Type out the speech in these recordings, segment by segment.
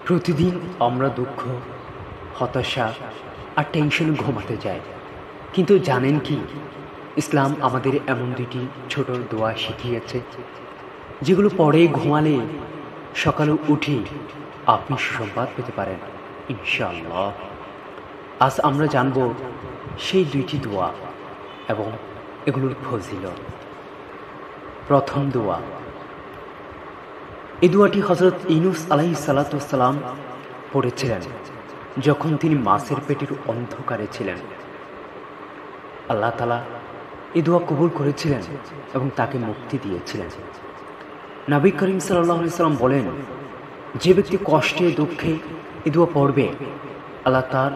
প্রতিদিন আমরা দুঃখ, হতাশা আর টেনশনে ঘুমাতে যাই, কিন্তু জানেন কি, ইসলাম আমাদের এমন দুইটি ছোট দোয়া শিখিয়েছে যেগুলো পরে ঘুমালে সকালে উঠে আপনি সুসংবাদ পেতে পারেন ইনশাআল্লাহ। আজ আমরা জানব সেই দুইটি দোয়া এবং এগুলোর ফজিলত। প্রথম দোয়া, এই দোয়াটি হযরত ইউনূস আলাইহিস সালাতু ওয়াস সালাম পড়েছিলেন যখন তিনি মাছের পেটের অন্ধকারে ছিলেন। আল্লাহ তাআলা এই দোয়া কবুল করেছিলেন এবং তাকে মুক্তি দিয়েছিলেন। নবী করিম সাল্লাল্লাহু আলাইহি সাল্লাম বলেন, যে ব্যক্তি কষ্টে দুঃখে এই দোয়া পড়বে, আল্লাহ তার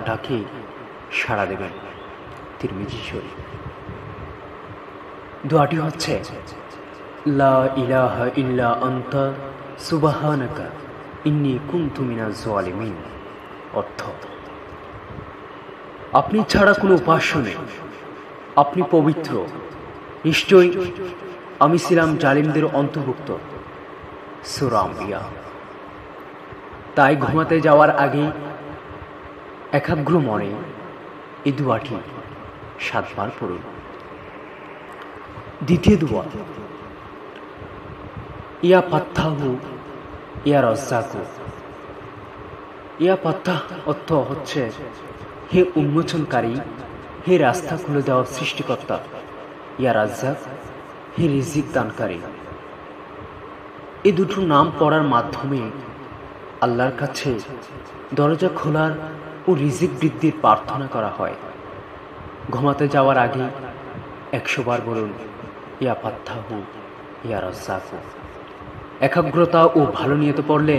ডাকে সাড়া দেবেন। তিরমিজি শরীফ। দোয়াটি হচ্ছে, লা ইলাহা ইল্লা আনতা সুবহানাকা ইন্নী কুনতু মিনাজ জালিমিন। অর্থ, আপনি ছাড়া কোনো উপাস্য নেই, আপনি পবিত্র, নিশ্চয়ই আমি ছিলাম জালিমদের অন্তর্ভুক্ত। সূরা আম্বিয়া। তাই ঘুমাতে যাওয়ার আগে একাগ্র মনে এই দোয়াটি 7 বার পড়ুন। দ্বিতীয় দোয়া, ইয়া ফাত্তাহু ইয়া রাজ্জাকু। ইয়া ফাত্তাহ অর্থ হচ্ছে হে উন্মোচনকারী, হে রাস্তা খুলে দেওয়ার সৃষ্টিকর্তা। ইয়া রাজ্জাক, হে রিজিক দানকারী। এই দুটো নাম পড়ার মাধ্যমে আল্লাহর কাছে দরজা খোলার ও রিজিক বৃদ্ধির প্রার্থনা করা হয়। ঘুমাতে যাওয়ার আগে 100 বার বলুন, ইয়া ফাত্তাহু ইয়া রাজ্জাকু। একাগ্রতা ও ভালো নিয়তে পড়লে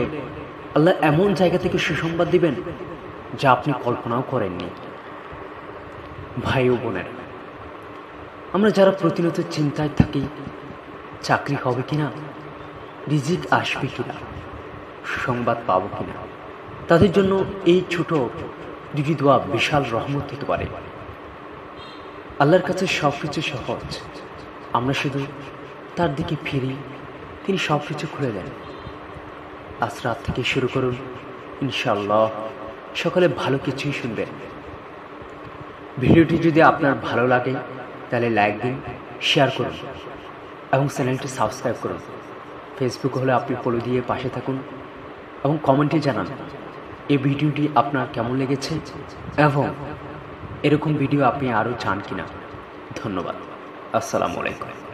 আল্লাহ এমন জায়গা থেকে সুসংবাদ দিবেন যা আপনি কল্পনাও করেননি। ভাই ও বোনেরা, আমরা যারা প্রতিনিয়ত চিন্তায় থাকি, চাকরি হবে কিনা, রিজিক আসবে কিনা, সুসংবাদ পাবো কিনা, তাদের জন্য এই ছোট দুটি দোয়া বিশাল রহমত হতে পারে। আল্লাহর কাছে সবকিছু সহজ, আমরা শুধু তার দিকে ফিরি, তিনি সবকিছু খুলে দেন। আজ রাত থেকে শুরু করুন, ইনশাআল্লাহ সকালে ভালো কিছুই শুনবেন। ভিডিওটি যদি আপনার ভালো লাগে তাহলে লাইক দিন, শেয়ার করুন এবং চ্যানেলটি সাবস্ক্রাইব করুন। ফেসবুক হলে আপনি ফলো দিয়ে পাশে থাকুন এবং কমেন্টে জানান এই ভিডিওটি আপনার কেমন লেগেছে এবং এরকম ভিডিও আপনি আরও চান কিনা। ধন্যবাদ। আসসালামু আলাইকুম।